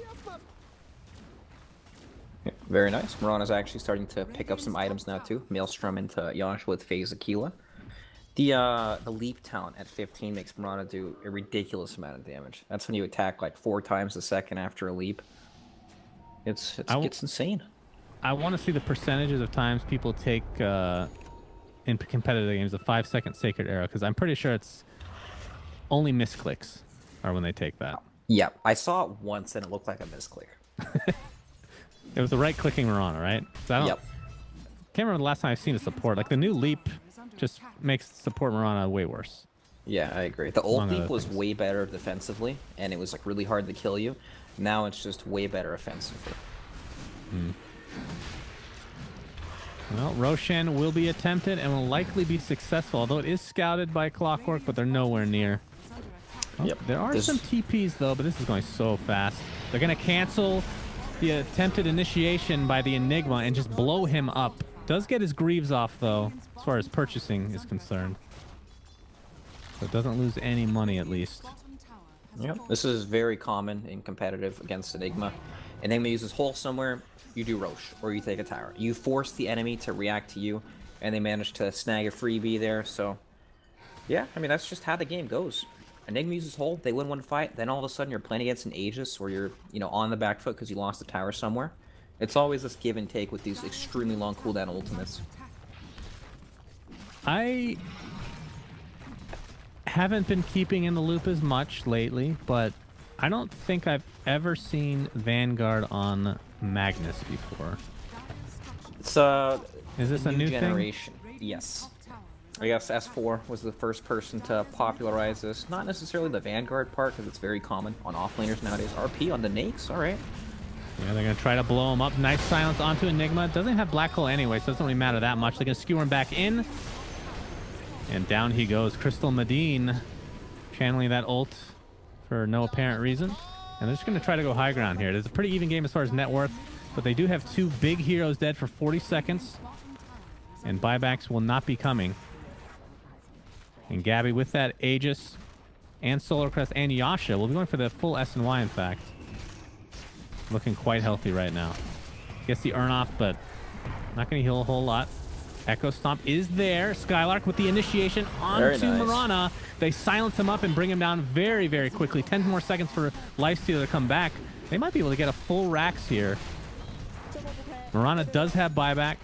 Yeah, very nice. Mirana's actually starting to pick up some items now too. Maelstrom into Yasha with Phase Aquila. The leap talent at 15 makes Mirana do a ridiculous amount of damage. That's when you attack like 4 times a second after a leap. It's insane. I want to see the percentages of times people take in competitive games a 5-second sacred arrow, because I'm pretty sure it's only misclicks are when they take that. Yeah, I saw it once and it looked like a misclick. It was the right clicking Mirana, right? Yep. Can't remember the last time I've seen a support. Like the new leap just makes support Mirana way worse. Yeah, I agree. The old Among leap other was things. way better defensively, and it was like really hard to kill you. Now it's just way better offensively. Well, Roshan will be attempted and will likely be successful, although it is scouted by Clockwork, but they're nowhere near. Oh, Yep. There are some TPs though, but this is going so fast. They're going to cancel the attempted initiation by the Enigma and just blow him up. Does get his greaves off though, as far as purchasing is concerned. So it doesn't lose any money at least. Yep. This is very common in competitive against Enigma. Enigma uses hole somewhere, you do Roche, or you take a tower. You force the enemy to react to you, and they manage to snag a freebie there, so... Yeah, I mean, that's just how the game goes. Enigma uses hole, they win one fight, then all of a sudden you're playing against an Aegis, or you're, you know, on the back foot because you lost a tower somewhere. It's always this give and take with these extremely long cooldown ultimates. I haven't been keeping in the loop as much lately, but I don't think I've ever seen Vanguard on Magnus before. It's Is this a new generation. Yes. I guess S4 was the first person to popularize this. Not necessarily the Vanguard part, because it's very common on offlaners nowadays. RP on the Nakes, alright. Yeah, they're going to try to blow him up. Nice silence onto Enigma. Doesn't have Black Hole anyway, so it doesn't really matter that much. They're going to skewer him back in. And down he goes. Crystal Medine channeling that ult for no apparent reason. And they're just going to try to go high ground here. It is a pretty even game as far as net worth, but they do have 2 big heroes dead for 40 seconds. And buybacks will not be coming. And Gabby with that Aegis and Solar Crest and Yasha will be going for the full S&Y, in fact. Looking quite healthy right now. Gets the earn off, but not going to heal a whole lot. Echo Stomp is there. Skylark with the initiation onto Mirana. They silence him up and bring him down very, very quickly. 10 more seconds for Lifestealer to come back. They might be able to get a full Rax here. Mirana does have buyback.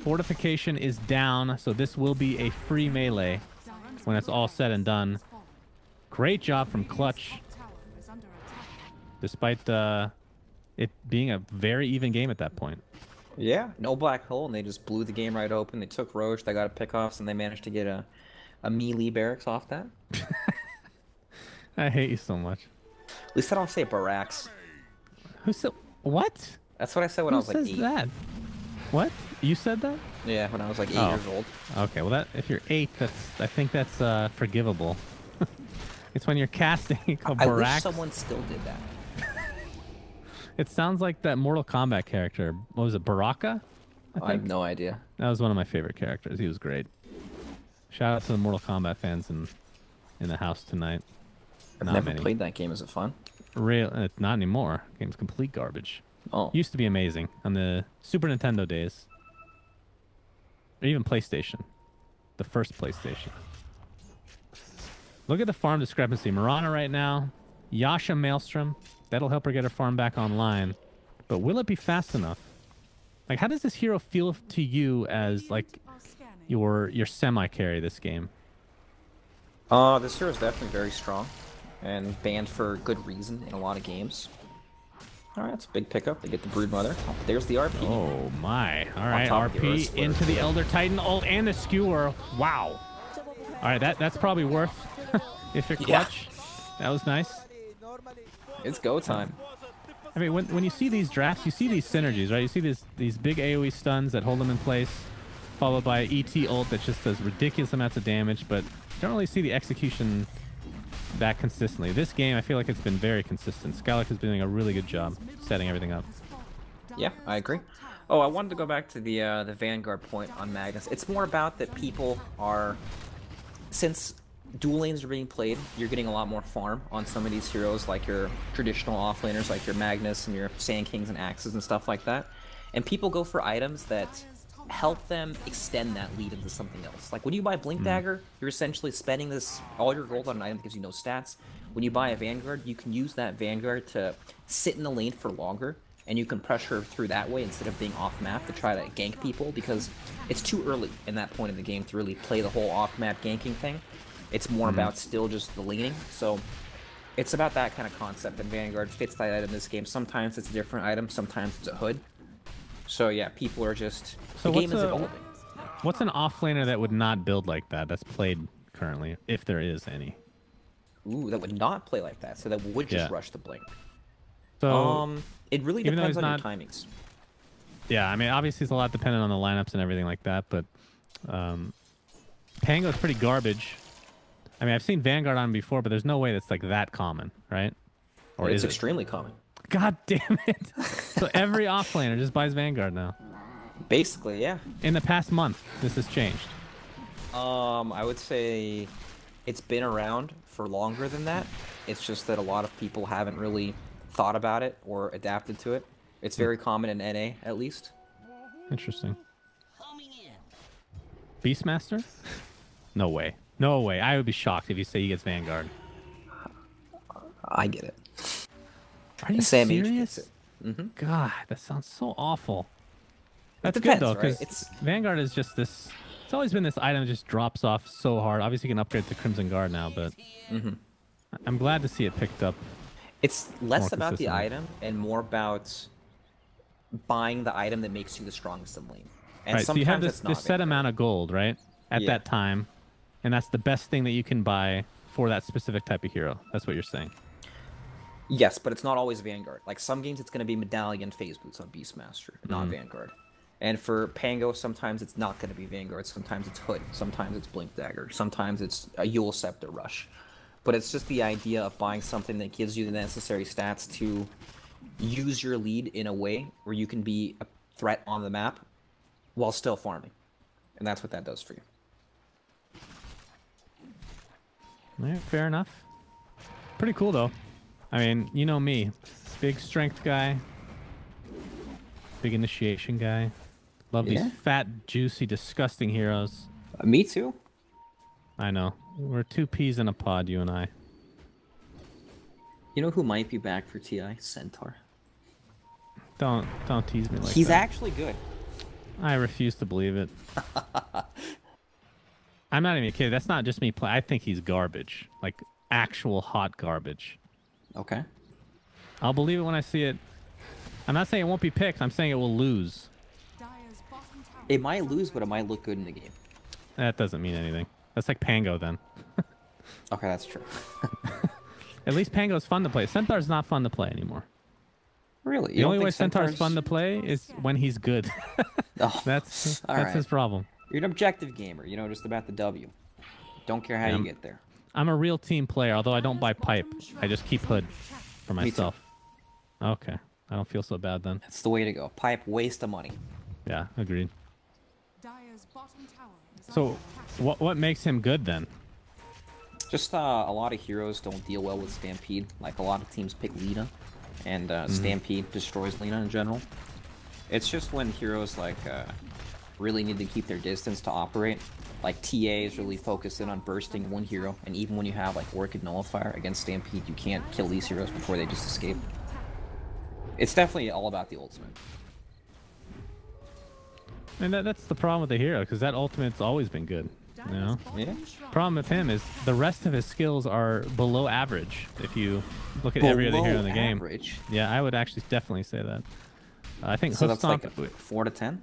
Fortification is down, so this will be a free melee when it's all said and done. Great job from Clutch, despite it being a very even game at that point. Yeah, no black hole, and they just blew the game right open. They took Roche, they got a pick-offs, and they managed to get a melee barracks off that. I hate you so much. At least I don't say barracks. Who said what? That's what I said when I was like 8. Who says that? What? You said that? Yeah, when I was like 8 Oh. years old. Okay, well that if you're 8, I think that's forgivable. It's when you're casting a I wish barracks. someone still did that. It sounds like that Mortal Kombat character. What was it, Baraka? I have no idea. That was one of my favorite characters. He was great. Shout out to the Mortal Kombat fans in the house tonight. I've Not never many. played that game. Is it fun? Not anymore. Game's complete garbage. Oh. Used to be amazing on the Super Nintendo days. Or even PlayStation. The first PlayStation. Look at the farm discrepancy. Mirana right now. Yasha Maelstrom. That'll help her get her farm back online. But will it be fast enough? Like, how does this hero feel to you as, like, your semi-carry this game? This hero is definitely very strong. And banned for good reason in a lot of games. Alright, that's a big pickup. They get the Broodmother. Oh, there's the RP. Oh, my. All right, top of the Earth RP Splitter. into the Elder Titan ult and the Skewer. Wow. All right, that's probably worth if you're Yeah. clutch. That was nice. It's go time. I mean, when you see these drafts, you see these synergies, right? You see these big AoE stuns that hold them in place, followed by ET ult that just does ridiculous amounts of damage, but you don't really see the execution that consistently. This game, I feel like it's been very consistent. Skylark has been doing a really good job setting everything up. Yeah, I agree. Oh, I wanted to go back to the Vanguard point on Magnus. It's more about that people are... Since dual lanes are being played, you're getting a lot more farm on some of these heroes, like your traditional offlaners, like your Magnus and your Sand Kings and Axes and stuff like that. And people go for items that help them extend that lead into something else. Like when you buy Blink Dagger, you're essentially spending all your gold on an item that gives you no stats. When you buy a Vanguard, you can use that Vanguard to sit in the lane for longer, and you can pressure through that way instead of being off map to try to gank people, because it's too early in that point in the game to really play the whole off map ganking thing. It's more about still just the laning. So it's about that kind of concept, and Vanguard fits that item in this game. Sometimes it's a different item, sometimes it's a hood. So yeah, people are just... So the game is evolving. What's an offlaner that would not build like that, that's played currently, if there is any? Ooh, that would not play like that, so that would just rush the Blink. So, it really depends on your timings. Yeah, I mean, obviously it's a lot dependent on the lineups and everything like that, but Pango's pretty garbage. I mean, I've seen Vanguard on before, but there's no way that's like that common, right? Or it's is extremely common. God damn it! So every offlaner just buys Vanguard now. Basically, yeah. In the past month, this has changed. I would say it's been around for longer than that. It's just that a lot of people haven't really thought about it or adapted to it. It's very common in NA, at least. Interesting. Beastmaster? No way. No way. I would be shocked if you say he gets Vanguard. I get it. Are you serious? God, that sounds so awful. That's good though, because Vanguard is just this. It's always been this item that just drops off so hard. Obviously, you can upgrade to Crimson Guard now, but I'm glad to see it picked up. It's less about the item and more about buying the item that makes you the strongest in lane. And right, so you have this set amount of gold, right, at that time, and that's the best thing that you can buy for that specific type of hero. That's what you're saying. Yes, but it's not always Vanguard. Like some games, it's going to be Medallion Phase Boots on Beastmaster, not Vanguard. And for Pango, sometimes it's not going to be Vanguard. Sometimes it's Hood. Sometimes it's Blink Dagger. Sometimes it's a Yule Scepter Rush. But it's just the idea of buying something that gives you the necessary stats to use your lead in a way where you can be a threat on the map while still farming. And that's what that does for you. Yeah, fair enough. Pretty cool, though. I mean, you know me. Big strength guy. Big initiation guy. Love these fat, juicy, disgusting heroes. Me too. I know. We're two peas in a pod, you and I. You know who might be back for TI? Centaur. Don't tease me like that. He's actually good. I refuse to believe it. I'm not even kidding. That's not just me playing. I think he's garbage. Like, actual hot garbage. Okay. I'll believe it when I see it. I'm not saying it won't be picked. I'm saying it will lose. It might lose, but it might look good in the game. That doesn't mean anything. That's like Pango then. Okay, that's true. At least Pango's fun to play. Centaur's not fun to play anymore. Really? The only way Centaur's fun to play is when he's good. That's his problem. You're an objective gamer, you know, just about the W. Don't care how you get there. I'm a real team player, although I don't buy pipe. I just keep hood for myself. Okay. I don't feel so bad then. That's the way to go. Pipe, waste of money. Yeah, agreed. So, what makes him good then? Just a lot of heroes don't deal well with Stampede. Like, a lot of teams pick Lina, and Stampede destroys Lina in general. It's just when heroes, like, really need to keep their distance to operate. Like, TA is really focused in on bursting one hero, and even when you have, like, Orchid Nullifier against Stampede, you can't kill these heroes before they just escape. It's definitely all about the ultimate. And that's the problem with the hero, because that ultimate's always been good. You know? Yeah. Problem with him is the rest of his skills are below average. If you look at every other hero in the game. Yeah, I would actually definitely say that. I think so. Hoof Stomp, that's like a 4 to 10.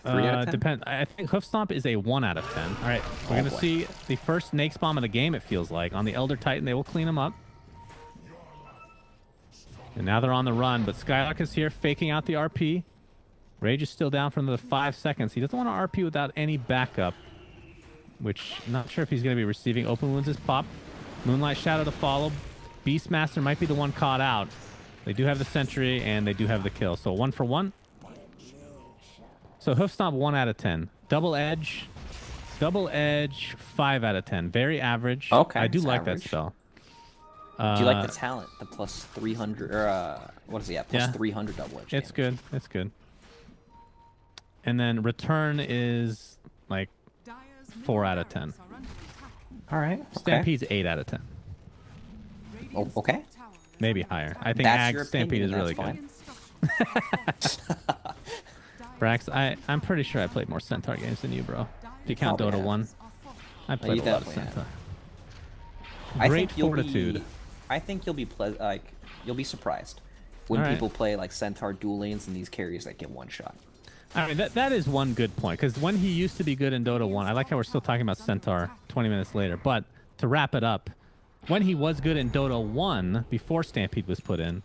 3 out of 10? I think Hoof Stomp is a 1 out of 10. All right, we're gonna see the first Nake's Bomb of the game. It feels like on the Elder Titan, they will clean him up. And now they're on the run, but Skylark is here faking out the RP. Rage is still down from the 5 seconds. He doesn't want to RP without any backup, which I'm not sure if he's going to be receiving. Open Wounds is pop. Moonlight Shadow to follow. Beastmaster might be the one caught out. They do have the Sentry, and they do have the kill. So 1 for 1. So Hoof Stomp 1 out of 10. Double Edge 5 out of 10. Very average. Okay, I do like that spell. Do you like the talent? The plus 300, or what is he at? Plus 300 double edge. It's good. It's good. And then return is like 4 out of 10. All right. Okay. Stampede's 8 out of 10. Oh, okay. Maybe higher. I think That's your Ag Stampede is opinion, really that's good. Brax, I'm pretty sure I played more Centaur games than you, bro. If you count Probably Dota have. 1, I played you a lot of definitely have. Centaur. I Great think you'll fortitude. I think you'll be you'll be surprised when All right. people play like Centaur dual lanes and these carriers that get one shot. I mean, that is one good point, because when he used to be good in Dota 1, I like how we're still talking about Centaur 20 minutes later, but to wrap it up, when he was good in Dota 1, before Stampede was put in,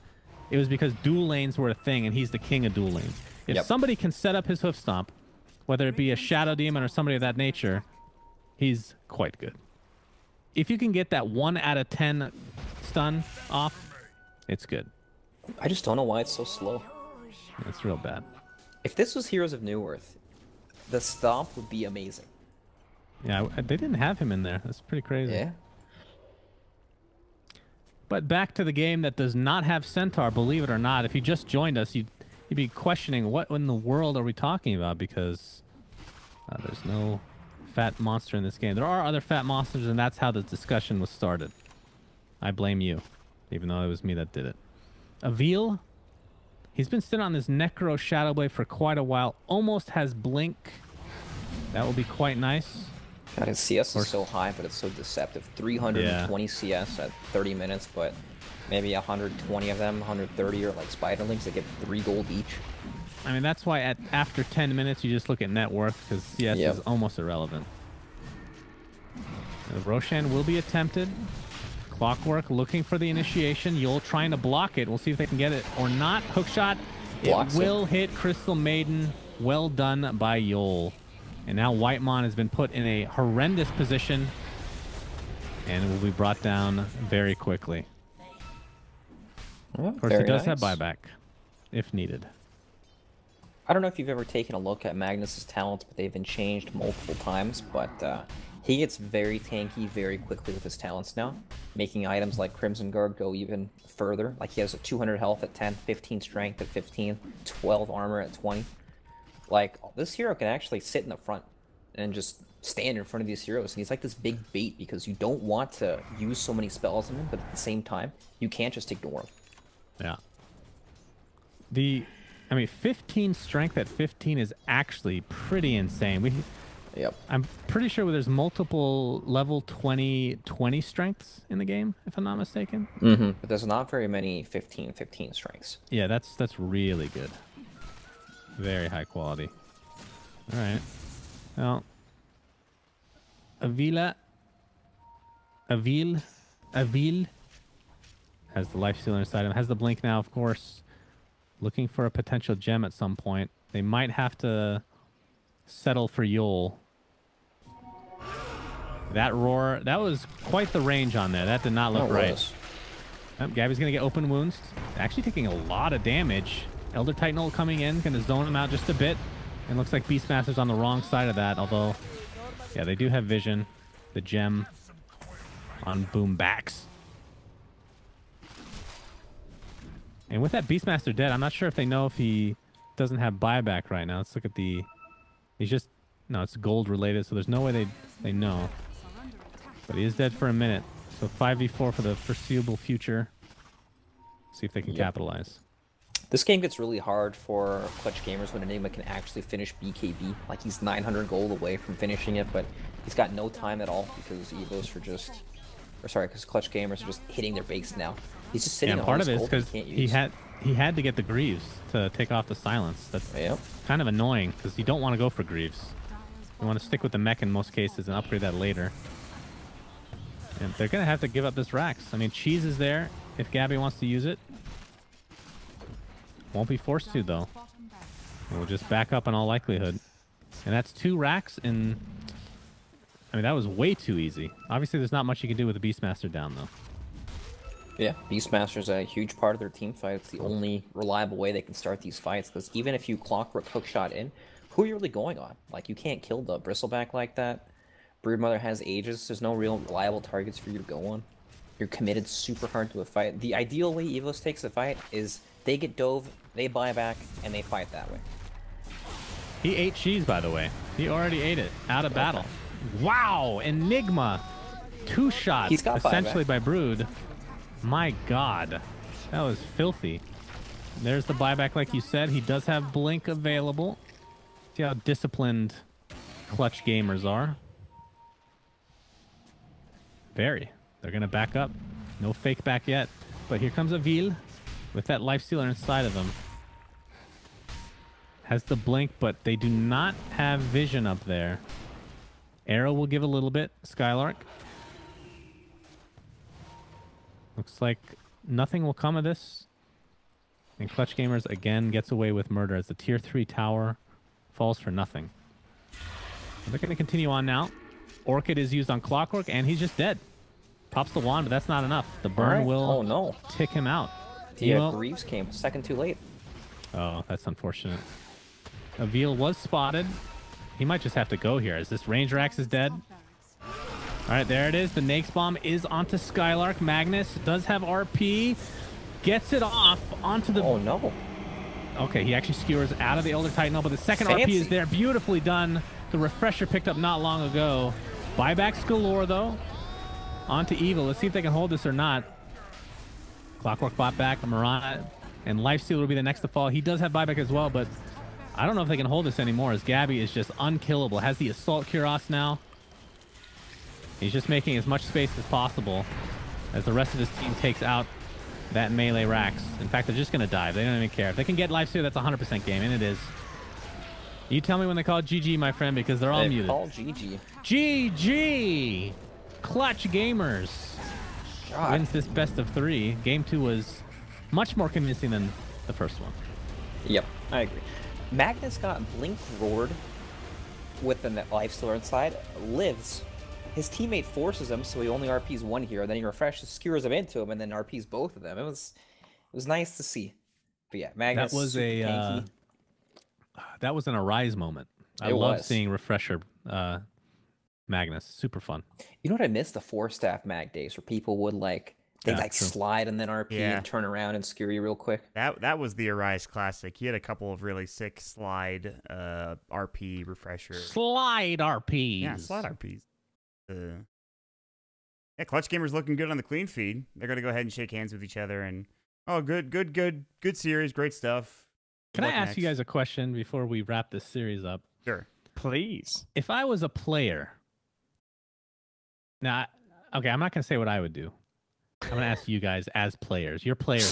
it was because dual lanes were a thing, and he's the king of dual lanes. If Yep. somebody can set up his hoof stomp, whether it be a Shadow Demon or somebody of that nature, he's quite good. If you can get that 1 out of 10 stun off, it's good. I just don't know why it's so slow. It's real bad. If this was Heroes of New Earth, the stomp would be amazing. Yeah, they didn't have him in there. That's pretty crazy. Yeah. But back to the game that does not have Centaur, believe it or not. If you just joined us, you'd be questioning what in the world are we talking about, because there's no fat monster in this game. There are other fat monsters, and that's how the discussion was started. I blame you, even though it was me that did it. Avil, he's been sitting on this Necro Shadowblade for quite a while. Almost has Blink. That will be quite nice. God, his CS is so high, but it's so deceptive. 320 CS at 30 minutes, but maybe 120 of them, 130 are like Spiderlings that get 3 gold each. I mean, that's why after 10 minutes, you just look at net worth, because CS is almost irrelevant. Roshan will be attempted. Clockwork looking for the initiation. Yul trying to block it. We'll see if they can get it or not. Hookshot. It will hit Crystal Maiden. Well done by Yul. And now Whitemon has been put in a horrendous position and will be brought down very quickly. Of course, he does have buyback if needed. I don't know if you've ever taken a look at Magnus's talents, but they've been changed multiple times. But he gets very tanky very quickly with his talents now, making items like Crimson Guard go even further. Like he has a 200 health at 10, 15 strength at 15, 12 armor at 20. Like, this hero can actually sit in the front and just stand in front of these heroes. And he's like this big bait because you don't want to use so many spells on him, but at the same time, you can't just ignore him. Yeah. I mean, 15 strength at 15 is actually pretty insane. Yep. I'm pretty sure there's multiple level 20 strengths in the game, if I'm not mistaken. Mm-hmm. But there's not very many 15 strengths. Yeah, that's really good. Very high quality. All right. Well, Avil has the life stealer inside him. Has the blink now, of course. Looking for a potential gem at some point. They might have to settle for Yul. That roar, that was quite the range on there. That did not look right. Gabby's going to get open wounds. Actually taking a lot of damage. Elder Titanol coming in, going to zone him out just a bit. And looks like Beastmaster's on the wrong side of that, although, yeah, they do have vision. The gem on Boombacks. And with that Beastmaster dead, I'm not sure if they know if he doesn't have buyback right now. Let's look at the... He's just... No, it's gold related, so there's no way they know. But he is dead for a minute. So 5v4 for the foreseeable future. See if they can capitalize. This game gets really hard for Clutch Gamers when Enigma can actually finish BKB. Like, he's 900 gold away from finishing it, but he's got no time at all because EVOS are just... Or sorry, because Clutch Gamers are just hitting their base now. He's just sitting on part his of it is gold because he can't use. he had to get the Greaves to take off the silence. That's kind of annoying because you don't want to go for Greaves. You want to stick with the mech in most cases and upgrade that later. And they're going to have to give up this Rax. I mean, Cheese is there if Gabby wants to use it. Won't be forced to, though. We'll just back up in all likelihood. And that's 2 Racks in... I mean, that was way too easy. Obviously, there's not much you can do with the Beastmaster down, though. Yeah, Beastmaster's a huge part of their team fight. It's the only reliable way they can start these fights, because even if you Clockwork Hookshot in, who are you really going on? Like, you can't kill the Bristleback like that. Broodmother has Aegis. There's no real reliable targets for you to go on. You're committed super hard to a fight. The ideal way EVOS takes a fight is they get dove, they buy back, and they fight that way. He ate cheese, by the way. He already ate it. Out of battle. Wow! Enigma. 2 shots, He's got essentially buyback. by Brood. My God. That was filthy. There's the buyback, like you said. He does have Blink available. See how disciplined clutch gamers are. Very. They're going to back up. No fake back yet. But here comes Avil with that Lifestealer inside of him. Has the Blink, but they do not have vision up there. Arrow will give a little bit. Skylark. Looks like nothing will come of this. And Clutch Gamers again gets away with murder as the tier 3 tower falls for nothing. They're going to continue on now. Orchid is used on Clockwork, and he's just dead. Pops the wand, but that's not enough. The burn will tick him out. Yeah, Greaves came second too late. Oh, that's unfortunate. Avil was spotted. He might just have to go here as this Ranger Axe is dead. All right, there it is. The Nake's Bomb is onto Skylark. Magnus does have RP. Gets it off onto the... Oh, no. Okay, he actually skewers out of the Elder Titanal, but the second RP is there. Beautifully done. The Refresher picked up not long ago. Buybacks galore, though. Onto Evil. Let's see if they can hold this or not. Clockwork bought back. Marana and Lifestealer will be the next to fall. He does have buyback as well, but I don't know if they can hold this anymore as Gabby is just unkillable. Has the Assault Cuirass now. He's just making as much space as possible as the rest of his team takes out that melee Rax. In fact, they're just going to dive. They don't even care. If they can get Lifestealer, that's a 100% game, and it is. You tell me when they call it GG, my friend, because they're all muted. Call GG. GG! Clutch Gamers wins this best of 3. Game 2 was much more convincing than the first one. Yep, I agree. Magnus got Blink roared with the Lifestealer inside, lives. His teammate forces him, so he only RPs one here, then he refreshes, skewers him into him, and then RPs both of them. It was nice to see. But yeah, Magnus. That was a that was an Arise moment. I love seeing Refresher Magnus. Super fun. You know what I miss? The 4-staff mag days where people would they'd slide and then RP and turn around and skewer you real quick. That was the Arise Classic. He had a couple of really sick slide RP refresher. Slide RPs. Yeah, slide RPs. Yeah, Clutch Gamers looking good on the clean feed. They're gonna go ahead and shake hands with each other and good series, great stuff. Can I ask you guys a question before we wrap this series up? Sure. Please. If I was a player, now, okay, I'm not gonna say what I would do. I'm gonna ask you guys as players. You're players